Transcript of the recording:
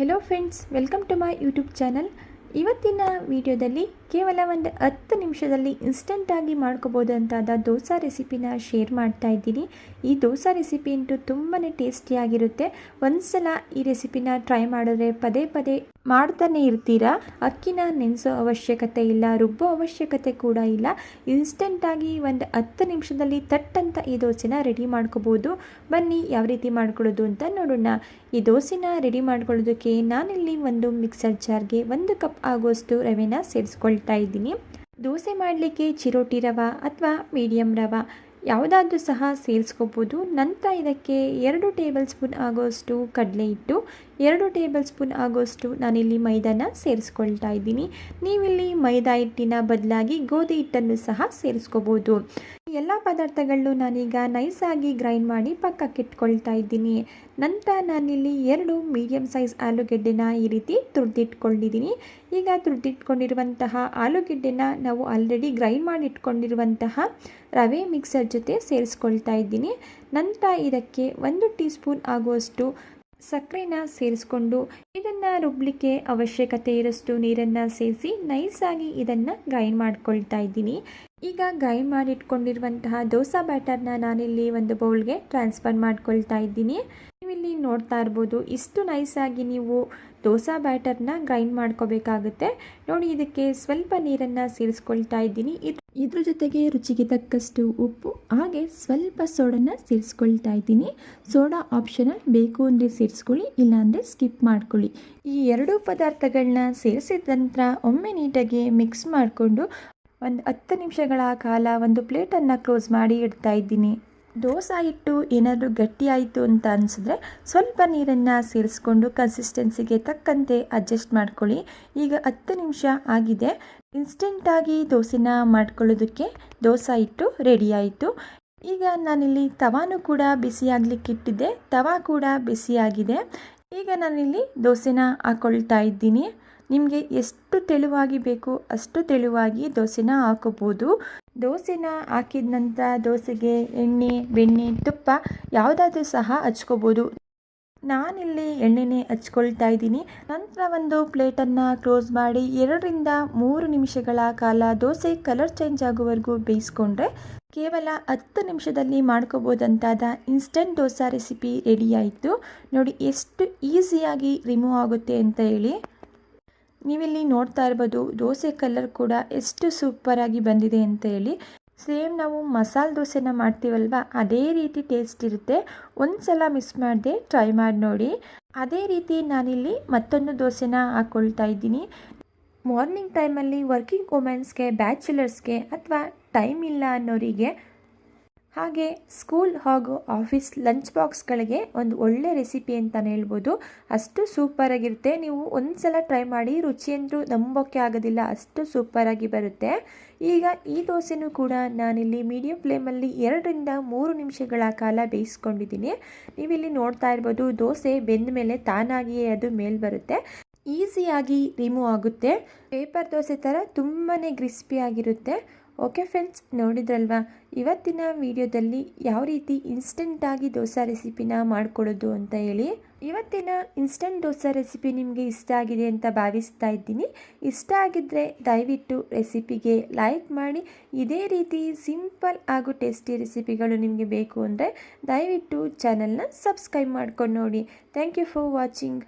Hello friends, welcome to my YouTube channel. ಇವತ್ತಿನ ವಿಡಿಯೋದಲ್ಲಿ ಕೇವಲ ಒಂದು 10 ನಿಮಿಷದಲ್ಲಿ ಇನ್ಸ್ಟೆಂಟಾಗಿ ಮಾಡ್ಕೋಬೋದಂತಾದ ದೋಸೆ ರೆಸಿಪಿನ ಶೇರ್ ಮಾಡ್ತಾ ಇದ್ದೀನಿ. ಈ ದೋಸೆ ರೆಸಿಪಿ ಅಂತೂ ತುಂಬಾ ಟೇಸ್ಟಿಯಾಗಿರುತ್ತೆ. ಒಂದ್ಸಲ ಈ ರೆಸಿಪಿನ ಟ್ರೈ ಮಾಡಿದ್ರೆ ಪದೇ ಪದೇ ಮಾಡ್ತಾನೆ ಇರ್ತೀರಾ. ಅಕ್ಕಿನ ನೆನೆಸೋ ಅವಶ್ಯಕತೆ ಇಲ್ಲ, ರುಬ್ಬೋ ಅವಶ್ಯಕತೆ ಕೂಡ ಇಲ್ಲ. ಇನ್ಸ್ಟೆಂಟಾಗಿ ಒಂದು 10 ನಿಮಿಷದಲ್ಲಿ ತಟ್ಟಂತ ಈ ದೋಸೆನ ರೆಡಿ ಮಾಡ್ಕೋಬೋದು. ಬನ್ನಿ ಯಾವ ರೀತಿ ಮಾಡ್ಕೊಳ್ಳೋದು ಅಂತ ನೋಡೋಣ. ಈ ದೋಸೆನ ರೆಡಿ ಮಾಡ್ಕೊಳ್ಳೋದಕ್ಕೆ ನಾನಿಲ್ಲಿ ಒಂದು ಮಿಕ್ಸರ್ ಜಾರ್ಗೆ 1 ಕಪ್ ಆಗುವಷ್ಟು ರವೆನ ಸೇರಿಸ್ಕೊಳ್ತಾ ಇದ್ದೀನಿ. ದೋಸೆ ಮಾಡಲಿಕ್ಕೆ ಚಿರೋಟಿ ರವೆ ಅಥವಾ ಮೀಡಿಯಮ್ ರವೆ ಯಾವುದಾದ್ರೂ ಸಹ ಸೇರಿಸ್ಕೋಬೋದು. ನಂತರ ಇದಕ್ಕೆ 2 ಟೇಬಲ್ ಸ್ಪೂನ್ ಆಗೋಷ್ಟು ಕಡಲೆ ಹಿಟ್ಟು, 2 ಟೇಬಲ್ ಸ್ಪೂನ್ ಆಗೋಷ್ಟು ನಾನಿಲ್ಲಿ ಮೈದಾನ ಸೇರಿಸ್ಕೊಳ್ತಾ ಇದ್ದೀನಿ. ನೀವಿಲ್ಲಿ ಮೈದಾ ಹಿಟ್ಟಿನ ಬದಲಾಗಿ ಗೋಧಿ ಹಿಟ್ಟನ್ನು ಸಹ ಸೇರಿಸ್ಕೋಬೋದು. ಎಲ್ಲ ಪದಾರ್ಥಗಳನ್ನು ನಾನೀಗ ನೈಸಾಗಿ ಗ್ರೈಂಡ್ ಮಾಡಿ ಪಕ್ಕಕ್ಕೆ ಇಟ್ಕೊಳ್ತಾ ಇದ್ದೀನಿ. ನಂತರ ನಾನಿಲ್ಲಿ 2 ಮೀಡಿಯಮ್ ಸೈಜ್ ಆಲೂಗೆಡ್ಡೆನ ಈ ರೀತಿ ತುರಿದಿಟ್ಕೊಂಡಿದ್ದೀನಿ. ಈಗ ತುರಿದಿಟ್ಕೊಂಡಿರುವಂತಹ ಆಲೂಗೆಡ್ಡೆನ ನಾವು ಆಲ್ರೆಡಿ ಗ್ರೈಂಡ್ ಮಾಡಿ ಇಟ್ಕೊಂಡಿರುವಂತಹ ರವೆ ಮಿಕ್ಸರ್ ಜೊತೆ ಸೇರಿಸ್ಕೊಳ್ತಾ ಇದ್ದೀನಿ. ನಂತರ ಇದಕ್ಕೆ 1 ಟೀ ಸ್ಪೂನ್ ಆಗುವಷ್ಟು ಸಕ್ಕರೆನ ಸೇರಿಸ್ಕೊಂಡು ಇದನ್ನು ರುಬ್ಬಲಿಕ್ಕೆ ಅವಶ್ಯಕತೆ ಇರೋಷ್ಟು ನೀರನ್ನು ಸೇರಿಸಿ ನೈಸಾಗಿ ಇದನ್ನು ಗ್ರೈಂಡ್ ಮಾಡ್ಕೊಳ್ತಾ ಇದ್ದೀನಿ. ಈಗ ಗ್ರೈಂಡ್ ಮಾಡಿ ಇಟ್ಕೊಂಡಿರುವಂತಹ ದೋಸೆ ಬ್ಯಾಟರ್ನ ನಾನಿಲ್ಲಿ ಒಂದು ಬೌಲ್ಗೆ ಟ್ರಾನ್ಸ್ಫರ್ ಮಾಡ್ಕೊಳ್ತಾ ಇದ್ದೀನಿ. ನೀವಿಲ್ಲಿ ನೋಡ್ತಾ ಇರ್ಬೋದು, ಇಷ್ಟು ನೈಸಾಗಿ ನೀವು ದೋಸೆ ಬ್ಯಾಟರ್ನ ಗ್ರೈಂಡ್ ಮಾಡ್ಕೋಬೇಕಾಗುತ್ತೆ. ನೋಡಿ, ಇದಕ್ಕೆ ಸ್ವಲ್ಪ ನೀರನ್ನು ಸೇರಿಸ್ಕೊಳ್ತಾ ಇದ್ದೀನಿ. ಇದ್ರ ಜೊತೆಗೆ ರುಚಿಗೆ ತಕ್ಕಷ್ಟು ಉಪ್ಪು ಹಾಗೆ ಸ್ವಲ್ಪ ಸೋಡನ್ನ ಸೇರಿಸ್ಕೊಳ್ತಾ ಇದ್ದೀನಿ. ಸೋಡಾ ಆಪ್ಷನಲ್, ಬೇಕು ಅಂದರೆ ಸೇರಿಸ್ಕೊಳ್ಳಿ, ಇಲ್ಲಾಂದರೆ ಸ್ಕಿಪ್ ಮಾಡ್ಕೊಳ್ಳಿ. ಈ 2 ಪದಾರ್ಥಗಳನ್ನ ಸೇರಿಸಿದ ನಂತರ ಒಮ್ಮೆ ನೀಟಾಗಿ ಮಿಕ್ಸ್ ಮಾಡಿಕೊಂಡು ಒಂದು 10 ನಿಮಿಷಗಳ ಕಾಲ ಒಂದು ಪ್ಲೇಟನ್ನು ಕ್ಲೋಸ್ ಮಾಡಿ ಇಡ್ತಾ ಇದ್ದೀನಿ. ದೋಸೆ ಹಿಟ್ಟು ಏನಾದರೂ ಗಟ್ಟಿ ಆಯಿತು ಅಂತ ಅನಿಸಿದ್ರೆ ಸ್ವಲ್ಪ ನೀರನ್ನು ಸೇರಿಸ್ಕೊಂಡು ಕನ್ಸಿಸ್ಟೆನ್ಸಿಗೆ ತಕ್ಕಂತೆ ಅಡ್ಜಸ್ಟ್ ಮಾಡ್ಕೊಳ್ಳಿ. ಈಗ 10 ನಿಮಿಷ ಆಗಿದೆ. ಇನ್ಸ್ಟೆಂಟಾಗಿ ದೋಸೆನ ಮಾಡ್ಕೊಳ್ಳೋದಕ್ಕೆ ದೋಸೆ ಹಿಟ್ಟು ರೆಡಿ ಆಯಿತು. ಈಗ ನಾನಿಲ್ಲಿ ತವಾನು ಕೂಡ ಬಿಸಿಯಾಗಲಿಕ್ಕೆ ಇಟ್ಟಿದ್ದೆ. ತವಾ ಕೂಡ ಬಿಸಿಯಾಗಿದೆ. ಈಗ ನಾನಿಲ್ಲಿ ದೋಸೆನ ಹಾಕ್ಕೊಳ್ತಾ ಇದ್ದೀನಿ. ನಿಮಗೆ ಎಷ್ಟು ತೆಳುವಾಗಿ ಬೇಕು ಅಷ್ಟು ತೆಳುವಾಗಿ ದೋಸೆನ ಹಾಕೋಬೋದು. ದೋಸೆನ ಹಾಕಿದ ನಂತರ ದೋಸೆಗೆ ಎಣ್ಣೆ, ಬೆಣ್ಣೆ, ತುಪ್ಪ ಯಾವುದಾದ್ರೂ ಸಹ ಹಚ್ಕೋಬೋದು. ನಾನಿಲ್ಲಿ ಎಣ್ಣೆನೇ ಹಚ್ಕೊಳ್ತಾ ಇದ್ದೀನಿ. ನಂತರ ಒಂದು ಪ್ಲೇಟನ್ನು ಕ್ಲೋಸ್ ಮಾಡಿ 2 ರಿಂದ 3 ನಿಮಿಷಗಳ ಕಾಲ ದೋಸೆ ಕಲರ್ ಚೇಂಜ್ ಆಗೋವರೆಗೂ ಬೇಯಿಸ್ಕೊಂಡ್ರೆ ಕೇವಲ 10 ನಿಮಿಷದಲ್ಲಿ ಮಾಡ್ಕೋಬೋದಂತಾದ ಇನ್ಸ್ಟೆಂಟ್ ದೋಸೆ ರೆಸಿಪಿ ರೆಡಿ ಆಯಿತು. ನೋಡಿ ಎಷ್ಟು ಈಸಿಯಾಗಿ ರಿಮೂವ್ ಆಗುತ್ತೆ ಅಂತ ಹೇಳಿ. ನೀವಿಲ್ಲಿ ನೋಡ್ತಾ ಇರ್ಬೋದು, ದೋಸೆ ಕಲರ್ ಕೂಡ ಎಷ್ಟು ಸೂಪರಾಗಿ ಬಂದಿದೆ ಅಂತ ಹೇಳಿ. ಸೇಮ್ ನಾವು ಮಸಾಲೆ ದೋಸೆನ ಮಾಡ್ತೀವಲ್ವ, ಅದೇ ರೀತಿ ಟೇಸ್ಟ್ ಇರುತ್ತೆ. ಒಂದು ಸಲ ಮಿಸ್ ಮಾಡದೆ ಟ್ರೈ ಮಾಡಿ ನೋಡಿ. ಅದೇ ರೀತಿ ನಾನಿಲ್ಲಿ ಮತ್ತೊಂದು ದೋಸೆನ ಹಾಕ್ಕೊಳ್ತಾ ಇದ್ದೀನಿ. ಮಾರ್ನಿಂಗ್ ಟೈಮಲ್ಲಿ ವರ್ಕಿಂಗ್ ವುಮೆನ್ಸ್ಗೆ, ಬ್ಯಾಚುಲರ್ಸ್ಗೆ ಅಥವಾ ಟೈಮ್ ಇಲ್ಲ ಅನ್ನೋರಿಗೆ, ಹಾಗೆ ಸ್ಕೂಲ್ ಹಾಗೂ ಆಫೀಸ್ ಲಂಚ್ ಬಾಕ್ಸ್ಗಳಿಗೆ ಒಂದು ಒಳ್ಳೆ ರೆಸಿಪಿ ಅಂತಲೇ ಹೇಳ್ಬೋದು. ಅಷ್ಟು ಸೂಪರಾಗಿರುತ್ತೆ. ನೀವು ಒಂದು ಸಲ ಟ್ರೈ ಮಾಡಿ, ರುಚಿ ಅಂದರೂ ನಂಬೋಕ್ಕೆ ಆಗೋದಿಲ್ಲ, ಅಷ್ಟು ಸೂಪರಾಗಿ ಬರುತ್ತೆ. ಈಗ ಈ ದೋಸೆನೂ ಕೂಡ ನಾನಿಲ್ಲಿ ಮೀಡಿಯಮ್ ಫ್ಲೇಮಲ್ಲಿ 2 ರಿಂದ 3 ನಿಮಿಷಗಳ ಕಾಲ ಬೇಯಿಸ್ಕೊಂಡಿದ್ದೀನಿ. ನೀವಿಲ್ಲಿ ನೋಡ್ತಾ ಇರ್ಬೋದು, ದೋಸೆ ಬೆಂದ ಮೇಲೆ ತಾನಾಗಿಯೇ ಅದು ಮೇಲೆ ಬರುತ್ತೆ. ಈಸಿಯಾಗಿ ರಿಮೂವ್ ಆಗುತ್ತೆ. ಪೇಪರ್ ದೋಸೆ ಥರ ತುಂಬಾ ಕ್ರಿಸ್ಪಿಯಾಗಿರುತ್ತೆ. ಓಕೆ ಫ್ರೆಂಡ್ಸ್, ನೋಡಿದ್ರಲ್ವಾ ಇವತ್ತಿನ ವಿಡಿಯೋದಲ್ಲಿ ಯಾವ ರೀತಿ ಇನ್ಸ್ಟೆಂಟಾಗಿ ದೋಸೆ ರೆಸಿಪಿನ ಮಾಡ್ಕೊಳ್ಳೋದು ಅಂತ ಹೇಳಿ. ಇವತ್ತಿನ ಇನ್ಸ್ಟೆಂಟ್ ದೋಸೆ ರೆಸಿಪಿ ನಿಮಗೆ ಇಷ್ಟ ಆಗಿದೆ ಅಂತ ಭಾವಿಸ್ತಾ ಇದ್ದೀನಿ. ಇಷ್ಟ ಆಗಿದ್ದರೆ ದಯವಿಟ್ಟು ರೆಸಿಪಿಗೆ ಲೈಕ್ ಮಾಡಿ. ಇದೇ ರೀತಿ ಸಿಂಪಲ್ ಹಾಗೂ ಟೇಸ್ಟಿ ರೆಸಿಪಿಗಳು ನಿಮಗೆ ಬೇಕು ಅಂದರೆ ದಯವಿಟ್ಟು ಚಾನಲ್ನ ಸಬ್ಸ್ಕ್ರೈಬ್ ಮಾಡ್ಕೊಂಡು ನೋಡಿ. Thank you for watching.